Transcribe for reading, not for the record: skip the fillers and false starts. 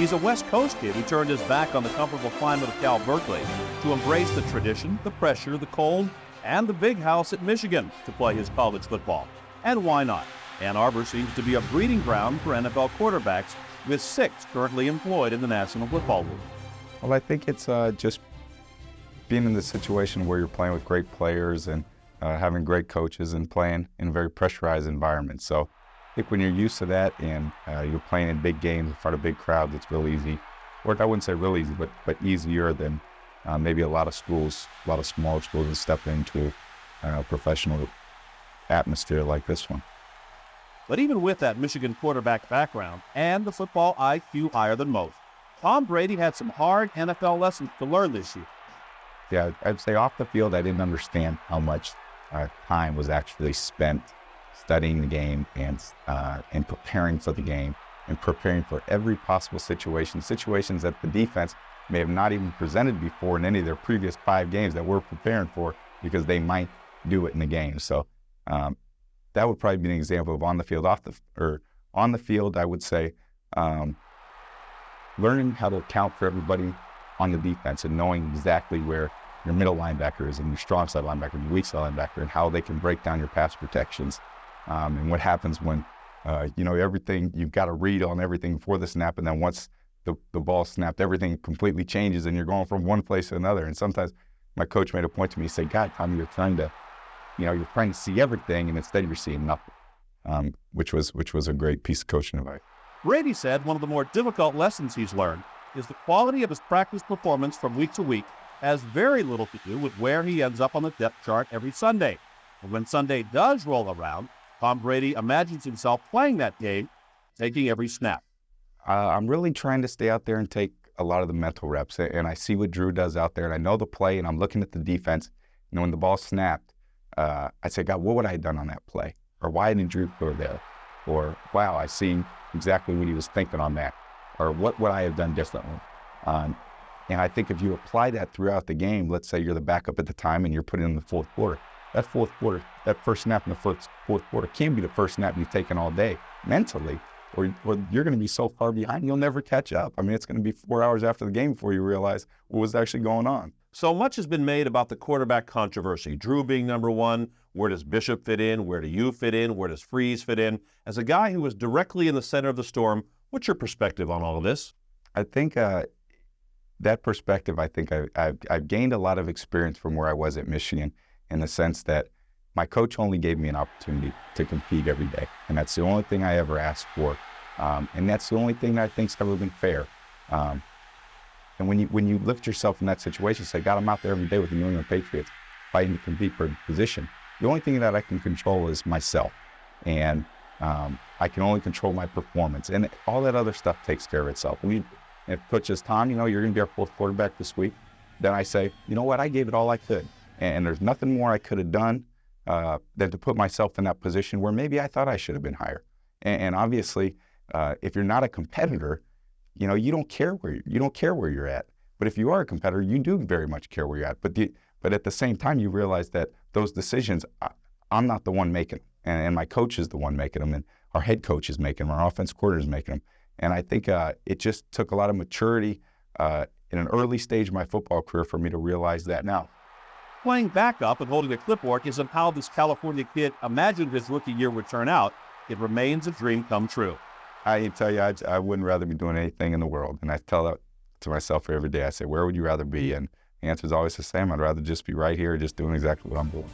He's a West Coast kid who turned his back on the comfortable climate of Cal Berkeley to embrace the tradition, the pressure, the cold, and the big house at Michigan to play his college football. And why not? Ann Arbor seems to be a breeding ground for NFL quarterbacks, with 6 currently employed in the National Football League. Well, I think it's just being in the situation where you're playing with great players and having great coaches and playing in a very pressurized environment. So I think when you're used to that and you're playing in big games in front of big crowds, it's real easy. Or I wouldn't say real easy, but easier than maybe a lot of schools, a lot of smaller schools that step into a professional atmosphere like this one. But even with that Michigan quarterback background and the football IQ higher than most, Tom Brady had some hard NFL lessons to learn this year. Yeah, I'd say off the field, I didn't understand how much time was actually spent studying the game and preparing for the game and preparing for every possible situation, situations that the defense may have not even presented before in any of their previous 5 games that we're preparing for because they might do it in the game. So that would probably be an example of on the field. On the field, I would say learning how to account for everybody on the defense and knowing exactly where your middle linebacker is and your strong side linebacker and your weak side linebacker and how they can break down your pass protections. And what happens when, everything, you've got to read on everything before the snap, and then once the ball snapped, everything completely changes and you're going from one place to another. And sometimes my coach made a point to me, he said, God, Tommy, you're trying to see everything, and instead you're seeing nothing, which was a great piece of coaching advice. Brady said one of the more difficult lessons he's learned is the quality of his practice performance from week to week has very little to do with where he ends up on the depth chart every Sunday. And when Sunday does roll around, Tom Brady imagines himself playing that game, taking every snap. I'm really trying to stay out there and take a lot of the mental reps, and I see what Drew does out there, and I know the play, and I'm looking at the defense. When the ball snapped, I say, God, what would I have done on that play? Or why didn't Drew go there? Or, wow, I see exactly what he was thinking on that. Or what would I have done differently? And I think if you apply that throughout the game, let's say you're the backup at the time and you're putting in the fourth quarter, that first snap in the fourth quarter can be the first snap you've taken all day mentally, or you're going to be so far behind you'll never catch up. I mean, it's going to be 4 hours after the game before you realize what was actually going on. So much has been made about the quarterback controversy, Drew being number one. Where does Bishop fit in? Where do you fit in? Where does Freeze fit in? As a guy who was directly in the center of the storm, what's your perspective on all of this? I think that perspective, I've gained a lot of experience from where I was at Michigan in the sense that my coach only gave me an opportunity to compete every day. And that's the only thing I ever asked for. And that's the only thing that I think's ever been fair. And when you lift yourself in that situation, say, God, I'm out there every day with the New England Patriots fighting to compete for a position. The only thing that I can control is myself. And I can only control my performance. And all that other stuff takes care of itself. If coach says, Tom, you're going to be our fourth quarterback this week, then I say, you know what, I gave it all I could. And there's nothing more I could have done than to put myself in that position where maybe I thought I should have been higher. And obviously, if you're not a competitor, you don't care where you're at. But if you are a competitor, you do very much care where you're at. But at the same time, you realize that those decisions, I'm not the one making them, and my coach is the one making them, and our head coach is making them, our offense coordinator is making them. And I think it just took a lot of maturity in an early stage of my football career for me to realize that now. Playing backup and holding a clipboard isn't how this California kid imagined his rookie year would turn out. It remains a dream come true. I tell you, I wouldn't rather be doing anything in the world. And I tell that to myself every day. I say, where would you rather be? And the answer is always the same. I'd rather just be right here, just doing exactly what I'm doing.